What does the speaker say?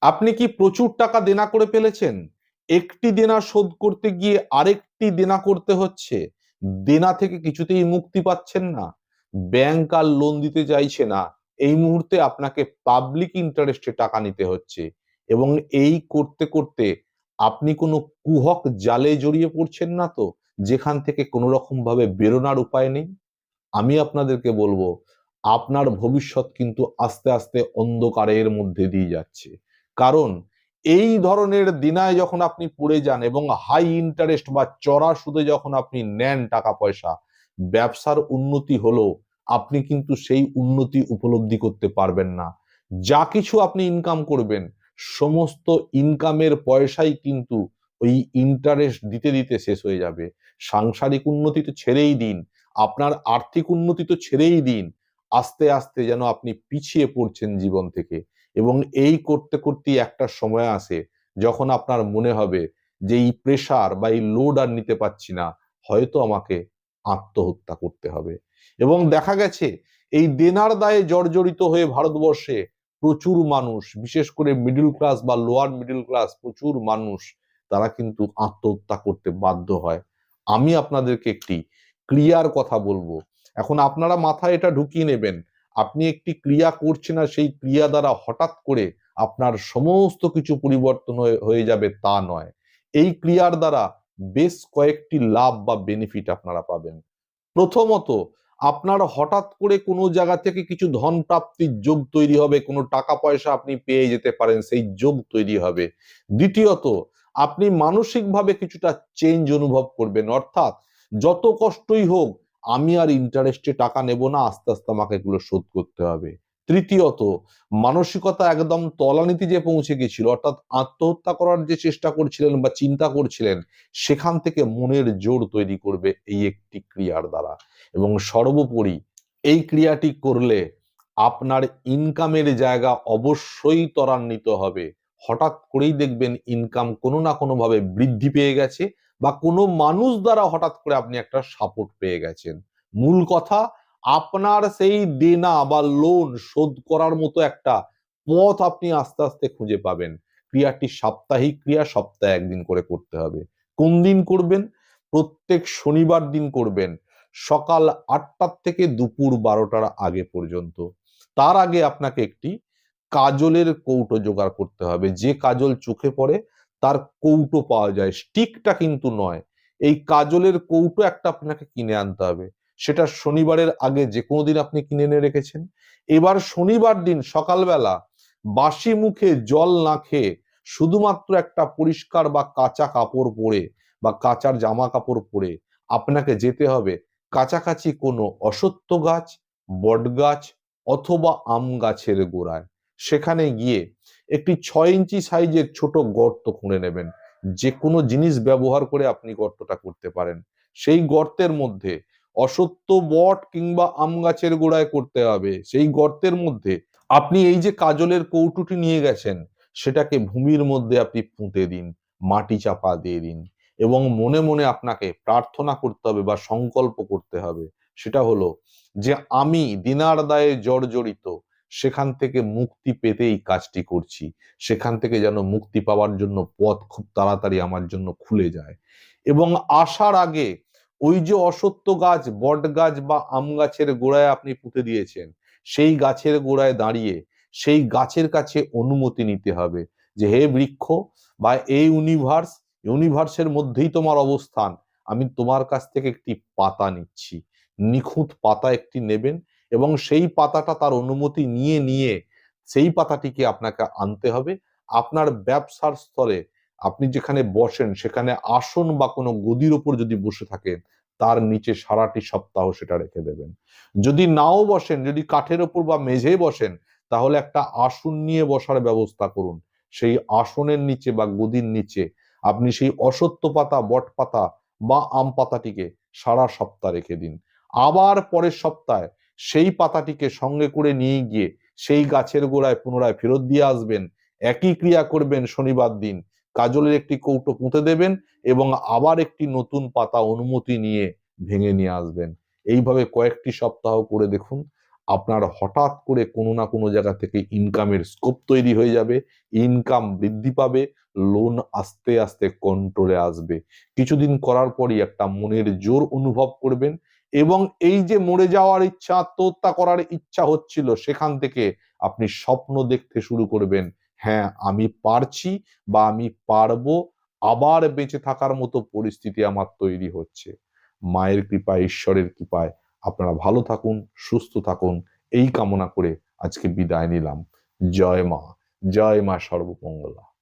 আপনি কি প্রচুর টাকা দেনা করে ফেলেছেন? একটি দেনা শোধ করতে গিয়ে আরেকটি দেনা করতে হচ্ছে। দেনা থেকে কিছুতেই মুক্তি পাচ্ছেন না। ব্যাংক আর লোন দিতে চাইছে না। এই মুহূর্তে আপনাকে পাবলিক ইন্টারেস্টে টাকা নিতে হচ্ছে, এবং এই করতে করতে আপনি কোনো কুহক জালে জড়িয়ে পড়ছেন না তো, যেখান থেকে কোনো রকম ভাবে বেরোনোর উপায় নেই? আমি আপনাদেরকে বলবো, আপনার ভবিষ্যৎ কিন্তু আস্তে আস্তে অন্ধকারের মধ্যে দিয়ে যাচ্ছে। কারণ এই ধরনের দিনায় যখন আপনি পড়ে যান এবং হাই ইন্টারেস্ট বা চড়া সুদে যখন আপনি নেন টাকা পয়সা, ব্যবসার উন্নতি হলো, আপনি কিন্তু সেই উন্নতি উপলব্ধি করতে পারবেন না। যা কিছু আপনি ইনকাম করবেন, সমস্ত ইনকামের পয়সাই কিন্তু ওই ইন্টারেস্ট দিতে দিতে শেষ হয়ে যাবে। সাংসারিক উন্নতি তো ছেড়েই দিন, আপনার আর্থিক উন্নতি তো ছেড়েই দিন, আস্তে আস্তে যেন আপনি পিছিয়ে পড়ছেন জীবন থেকে। এবং এই করতে করতেই একটা সময় আসে যখন আপনার মনে হবে যে এই প্রেসার বা এই লোড আর নিতে পারছি না, হয়তো আমাকে আত্মহত্যা করতে হবে। এবং দেখা গেছে এই দেনার দায়ে জর্জরিত হয়ে ভারতবর্ষে প্রচুর মানুষ, বিশেষ করে মিডল ক্লাস বা লোয়ার মিডল ক্লাস প্রচুর মানুষ, তারা কিন্তু আত্মহত্যা করতে বাধ্য হয়। আমি আপনাদেরকে একটি ক্রিয়ার কথা বলবো। এখন আপনারা মাথায় এটা ঢুকিয়ে নেবেন, আপনি একটি ক্রিয়া করছেন আর সেই ক্রিয়া দ্বারা হঠাৎ করে আপনার সমস্ত কিছু পরিবর্তন হয়ে যাবে তা নয়। এই ক্রিয়ার দ্বারা বেশ কয়েকটি লাভ বা বেনিফিট আপনারা পাবেন। প্রথমত, আপনার হঠাৎ করে কোনো জায়গা থেকে কিছু ধন প্রাপ্তির যোগ তৈরি হবে, কোনো টাকা পয়সা আপনি পেয়ে যেতে পারেন, সেই যোগ তৈরি হবে। দ্বিতীয়ত, আপনি মানসিকভাবে কিছুটা চেঞ্জ অনুভব করবেন, অর্থাৎ যত কষ্টই হোক আমি আর ইন্টারেস্টে টাকা নেব না, আস্তে আস্তে আমাকে এগুলো শোধ করতে হবে। তৃতীয়ত, মানসিকতা একদম তলানিতে যে পৌঁছে গেছিল, অর্থাৎ আত্মহত্যা করার যে চেষ্টা করছিলেন বা চিন্তা করছিলেন, সেখান থেকে মনের জোর তৈরি করবে এই একটি ক্রিয়ার দ্বারা। এবং সর্বোপরি এই ক্রিয়াটি করলে আপনার ইনকামের জায়গা অবশ্যই ত্বরান্বিত হবে। হঠাৎ করেই দেখবেন ইনকাম কোনো না কোনো ভাবে বৃদ্ধি পেয়ে গেছে, বা কোনো মানুষ দ্বারা হঠাৎ করে আপনি একটা সাপোর্ট পেয়ে গেছেন। মূল কথা, আপনার সেই দেনা বা লোন শোধ করার মতো একটা পথ আপনি আস্তে আস্তে খুঁজে পাবেন। ক্রিয়াটি সাপ্তাহিক ক্রিয়া, সপ্তাহে একদিন করে করতে হবে। কোন দিন করবেন? প্রত্যেক শনিবার দিন করবেন, সকাল 8টার থেকে দুপুর 12টার আগে পর্যন্ত। তার আগে আপনাকে একটি কাজলের কৌটো জোগাড় করতে হবে। যে কাজল চোখে পড়ে তার কৌটো পাওয়া যায়, স্টিকটা কিন্তু নয়। এই কাজলের কৌটো একটা আপনাকে কিনে আনতে হবে। সেটা শনিবারের আগে যে কোনো দিন আপনি কিনে এনে রেখেছেন। এবার শনিবার দিন সকালবেলা বাসি মুখে জল না খেয়ে শুধুমাত্র একটা পরিষ্কার বা কাঁচা কাপড় পরে বা কাঁচার জামা কাপড় পরে আপনাকে যেতে হবে কাছাকাছি কোনো অশ্বত্থ গাছ, বট গাছ অথবা আম গাছের গোড়ায়। সেখানে গিয়ে একটি 6 ইঞ্চি সাইজের ছোট গর্ত খুঁড়ে নেবেন। যে কোনো জিনিস ব্যবহার করে আপনি গর্তটা করতে পারেন। সেই গর্তের মধ্যে অশ্বত্থ, বট কিংবা আম গাছের গোড়ায় করতে হবে। সেই গর্তের মধ্যে আপনি এই যে কাজলের কৌটোটি নিয়ে গেছেন, সেটাকে ভূমির মধ্যে আপনি পুঁতে দিন, মাটি চাপা দিয়ে দিন, এবং মনে মনে আপনাকে প্রার্থনা করতে হবে বা সংকল্প করতে হবে। সেটা হলো যে আমি দিনার দায়ে জর্জরিত, সেখান থেকে মুক্তি পেতেই কাজটি করছি। সেখান থেকে যেন মুক্তি পাওয়ার জন্য পথ খুব তাড়াতাড়ি আমার জন্য খুলে যায়। এবং আসার আগে ওই যে অশ্বত্থ গাছ, বট গাছ বা আম গাছের গোড়ায় আপনি পুঁতে দিয়েছেন, সেই গাছের গোড়ায় দাঁড়িয়ে সেই গাছের কাছে অনুমতি নিতে হবে যে হে বৃক্ষ বা এই ইউনিভার্সের মধ্যেই তোমার অবস্থান, আমি তোমার কাছ থেকে একটি পাতা নিচ্ছি। নিখুঁত পাতা একটি নেবেন, এবং সেই পাতাটা তার অনুমতি নিয়ে নিয়ে সেই পাতাটিকে আপনাকে আনতে হবে। আপনার ব্যবসার স্থলে আপনি যেখানে বসেন সেখানে আসন বা কোনো গদির উপর যদি বসে থাকেন, তার নিচে সারাটি সপ্তাহ সেটা রেখে দেবেন। যদি নাও বসেন, যদি কাঠের ওপর বা মেঝেয় বসেন, তাহলে একটা আসন নিয়ে বসার ব্যবস্থা করুন। সেই আসনের নিচে বা গদির নিচে আপনি সেই অশ্বত্থ পাতা, বট পাতা বা আম পাতাটিকে সারা সপ্তাহ রেখে দিন। আবার পরের সপ্তাহে সেই পাতাটিকে সঙ্গে করে নিয়ে গিয়ে সেই গাছের গোড়ায় পুনরায় ফেরত দিয়ে আসবেন। একই ক্রিয়া করবেন শনিবার দিন। কাজলের একটি কৌটো পুঁতে দেবেন এবং আবার একটি নতুন পাতা অনুমতি নিয়ে ভেঙে নিয়ে আসবেন। এইভাবে কয়েকটি সপ্তাহ করে দেখুন, আপনার হঠাৎ করে কোনো না কোনো জায়গা থেকে ইনকামের স্কোপ তৈরি হয়ে যাবে, ইনকাম বৃদ্ধি পাবে, লোন আস্তে আস্তে কন্ট্রোলে আসবে। কিছুদিন করার পরই একটা মনের জোর অনুভব করবেন, এবং এই যে মরে যাওয়ার ইচ্ছা, আত্মহত্যা করার ইচ্ছা হচ্ছিল, সেখান থেকে আপনি স্বপ্ন দেখতে শুরু করবেন, হ্যাঁ আমি পারছি বা আমি পারবো, আবার বেঁচে থাকার মতো পরিস্থিতি আমার তৈরি হচ্ছে। মায়ের কৃপায়, ঈশ্বরের কৃপায় আপনারা ভালো থাকুন, সুস্থ থাকুন, এই কামনা করে আজকে বিদায় নিলাম। জয় মা, জয় মা সর্বমঙ্গলা।